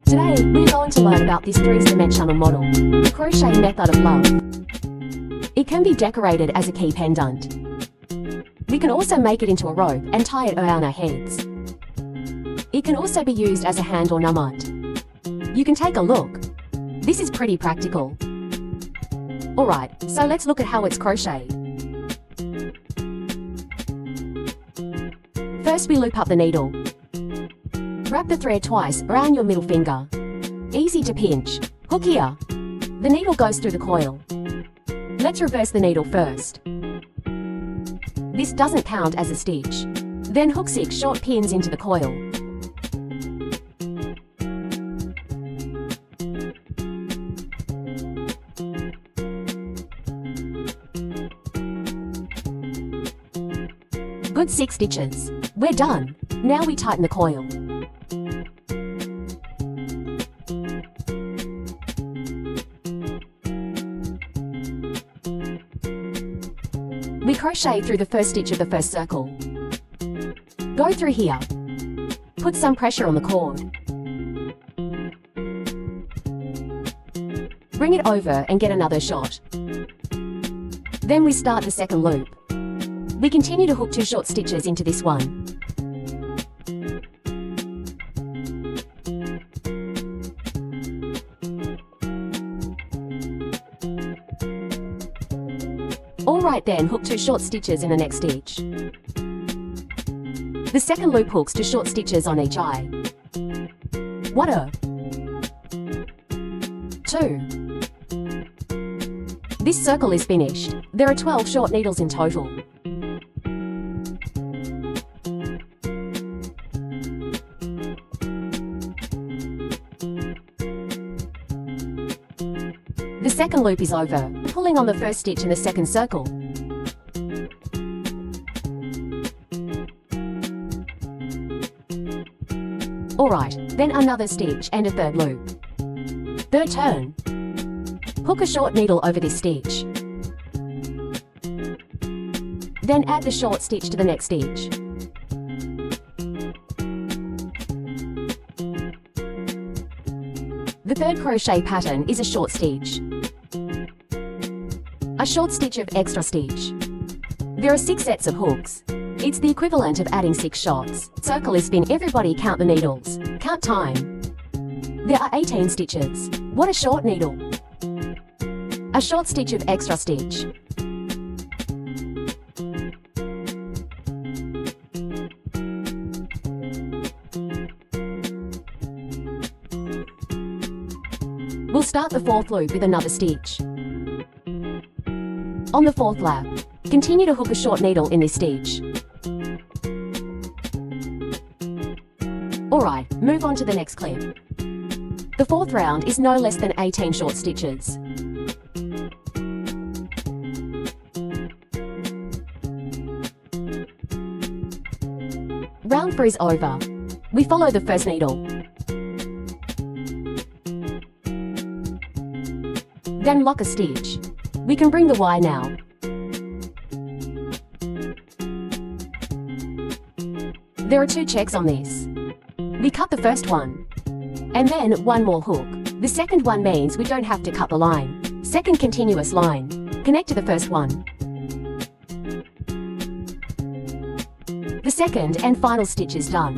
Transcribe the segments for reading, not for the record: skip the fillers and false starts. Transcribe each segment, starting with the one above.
Today, we're going to learn about this three-dimensional model, the crochet method of love. It can be decorated as a key pendant. We can also make it into a rope and tie it around our heads. It can also be used as a hand ornament. You can take a look. This is pretty practical. Alright, so let's look at how it's crocheted. First, we loop up the needle. Wrap the thread twice around your middle finger. Easy to pinch. Hook here. The needle goes through the coil. Let's reverse the needle first. This doesn't count as a stitch. Then hook 6 short pins into the coil. Good 6 stitches. We're done. Now we tighten the coil. We crochet through the first stitch of the first circle. Go through here. Put some pressure on the cord. Bring it over and get another shot. Then we start the second loop. We continue to hook 2 short stitches into this one. Alright then, hook 2 short stitches in the next stitch. The second loop hooks 2 short stitches on each eye. 1, 2. This circle is finished. There are 12 short needles in total. The second loop is over, pulling on the first stitch in the second circle. Alright, then another stitch and a third loop. Third turn. Hook a short needle over this stitch. Then add the short stitch to the next stitch. The third crochet pattern is a short stitch. A short stitch of extra stitch. There are 6 sets of hooks. It's the equivalent of adding 6 shots. Circle is finished. Everybody count the needles. Count time. There are 18 stitches. What a short needle. A short stitch of extra stitch. We'll start the 4th loop with another stitch. On the 4th lap, continue to hook a short needle in this stitch. Alright, move on to the next clip. The 4th round is no less than 18 short stitches. Round 4 is over. We follow the first needle. Then lock a stitch. We can bring the Y now. There are 2 checks on this. We cut the first one, and then 1 more hook. The second one means we don't have to cut the line. Second continuous line. Connect to the first one. The second and final stitch is done.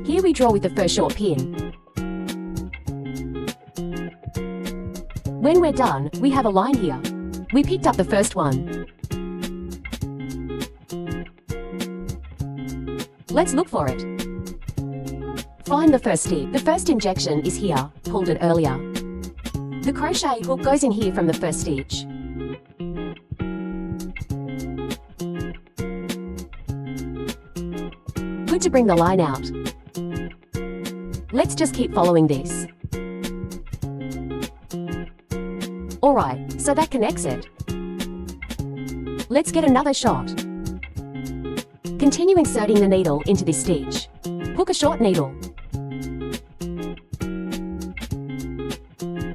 Here we draw with the first short pin. When we're done, we have a line here. We picked up the first one. Let's look for it. Find the first stitch. The first injection is here, pulled it earlier. The crochet hook goes in here from the first stitch. Good to bring the line out. Let's just keep following this. Alright, so that connects it. Let's get another shot. Continue inserting the needle into this stitch. Hook a short needle.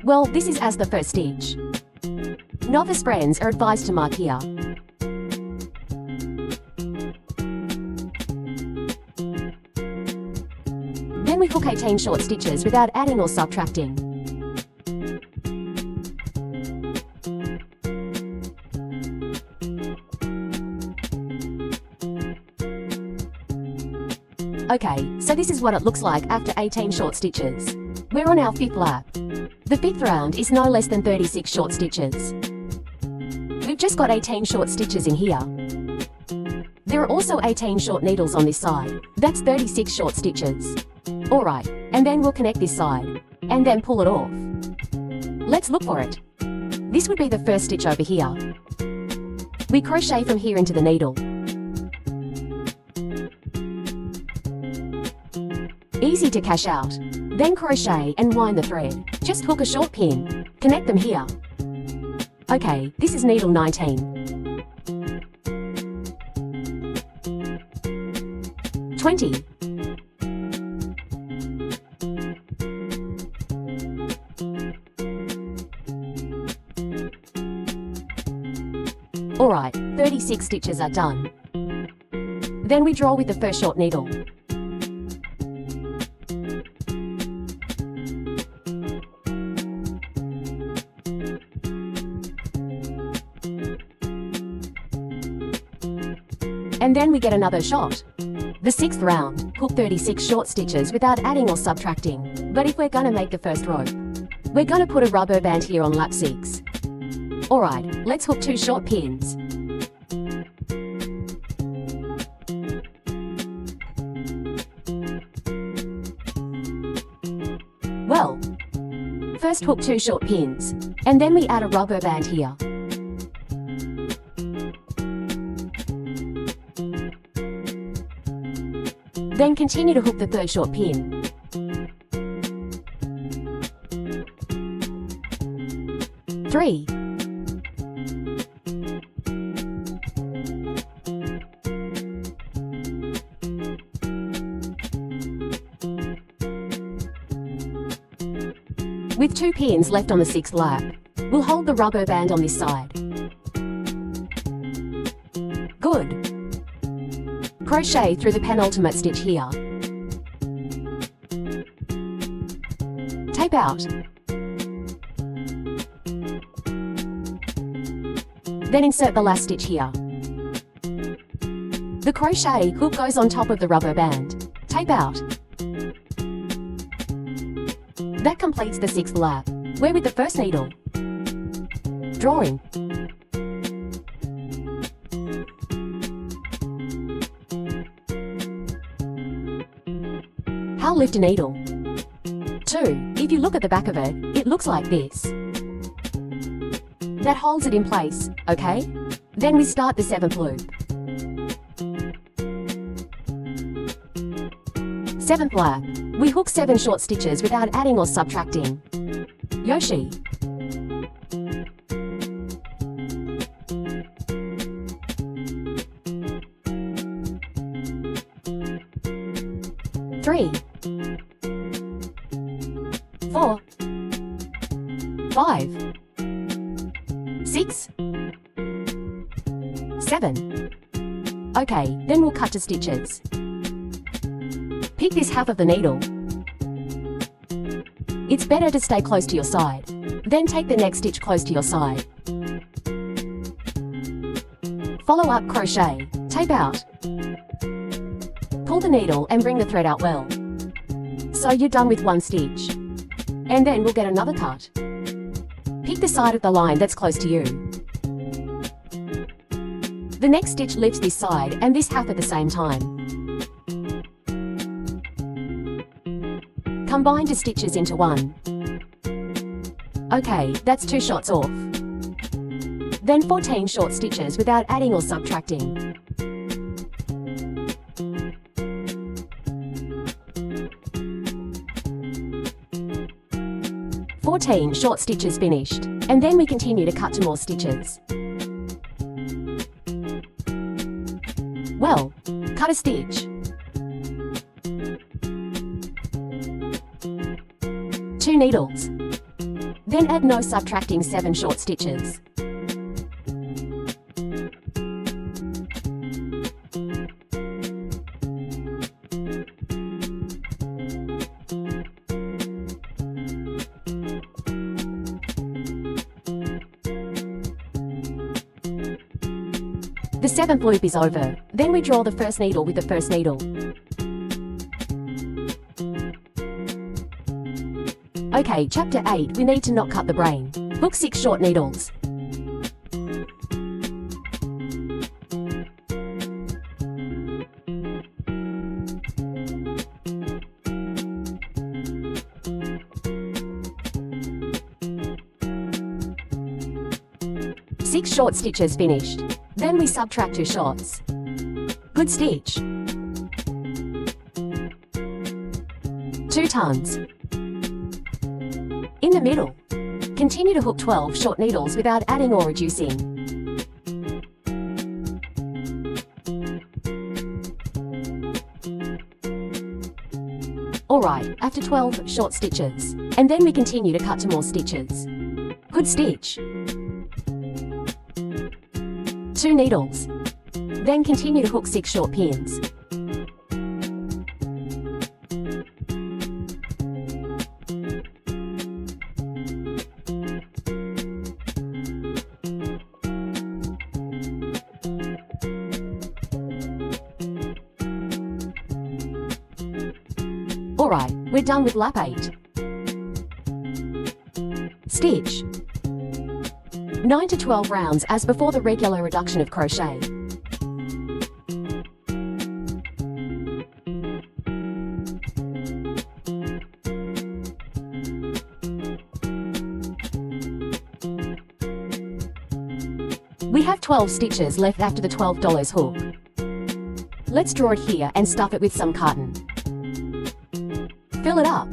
Well, this is as the first stitch. Novice friends are advised to mark here. Then we hook hook 18 short stitches without adding or subtracting. Okay, so this is what it looks like after 18 short stitches. We're on our 5th lap. The 5th round is no less than 36 short stitches. We've just got 18 short stitches in here. There are also 18 short needles on this side. That's 36 short stitches. Alright, and then we'll connect this side, and then pull it off. Let's look for it. This would be the first stitch over here. We crochet from here into the needle. Easy to cash out. Then crochet and wind the thread. Just hook a short pin. Connect them here. Okay, this is needle 19. 20. Alright, 36 stitches are done. Then we draw with the first short needle. And then we get another shot. The 6th round, hook 36 short stitches without adding or subtracting. But if we're gonna make the first rope, we're gonna put a rubber band here on lap 6. Alright, let's hook 2 short pins. Well, first hook 2 short pins, and then we add a rubber band here. Then continue to hook the 3rd short pin. Three. With 2 pins left on the 6th lap, we'll hold the rubber band on this side. Good. Crochet through the penultimate stitch here. Tape out. Then insert the last stitch here. The crochet hook goes on top of the rubber band. Tape out. That completes the 6th lap. We're with the first needle. Drawing. How lift a needle. 2. If you look at the back of it, it looks like this. That holds it in place, okay? Then we start the 7th loop. 7th lap. We hook 7 short stitches without adding or subtracting. Yoshi. Three. 4. 5. 6. 7. Okay, then we'll cut to stitches. Pick this half of the needle. It's better to stay close to your side. Then take the next stitch close to your side. Follow up crochet. Tape out. Pull the needle and bring the thread out well. So you're done with 1 stitch. And then we'll get another cut. Pick the side of the line that's close to you. The next stitch lifts this side and this half at the same time. Combine 2 stitches into 1. Okay, that's 2 shots off. Then 14 short stitches without adding or subtracting. Short stitches finished, and then we continue to cut to more stitches. Well, cut a stitch. 2 needles. Then add no subtracting 7 short stitches. The 7th loop is over. Then we draw the first needle with the first needle. Okay, chapter 8, we need to not cut the brain. Hook 6 short needles. Six short stitches finished. Then we subtract 2 shorts. Good stitch. 2 turns. In the middle, continue to hook 12 short needles without adding or reducing. Alright, after 12 short stitches, and then we continue to cut to more stitches. Good stitch. 2 needles. Then continue to hook 6 short pins. Alright, we're done with lap 8. Stitch 9 to 12 rounds as before the regular reduction of crochet. We have 12 stitches left after the $12 hook. Let's draw it here and stuff it with some cotton. Fill it up.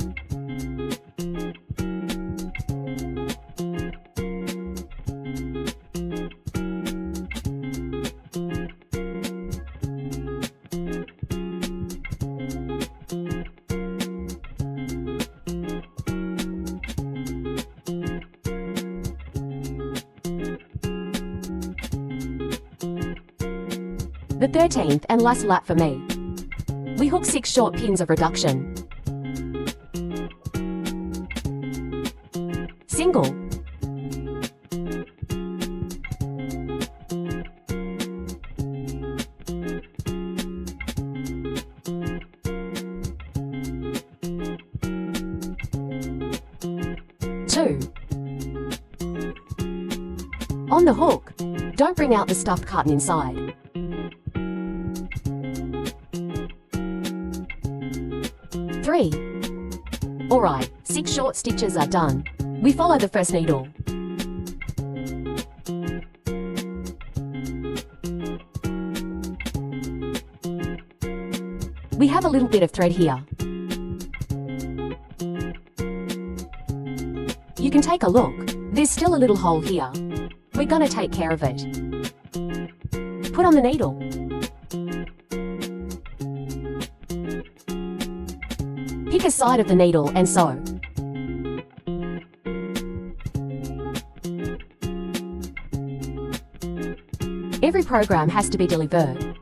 The 13th and last lap for me. We hook 6 short pins of reduction. Single. Two. On the hook, don't bring out the stuffed cotton inside. 3. Alright, 6 short stitches are done. We follow the first needle. We have a little bit of thread here. You can take a look. There's still a little hole here. We're gonna take care of it. Put on the needle. Pick a side of the needle and sew. Every program has to be delivered.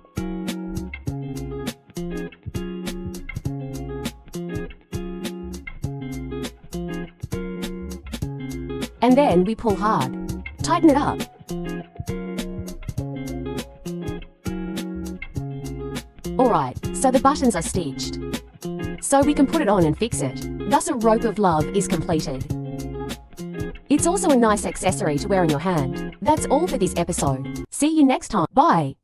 And then we pull hard. Tighten it up. Alright, so the buttons are stitched. So we can put it on and fix it. Thus a rope of love is completed. It's also a nice accessory to wear on your hand. That's all for this episode. See you next time. Bye.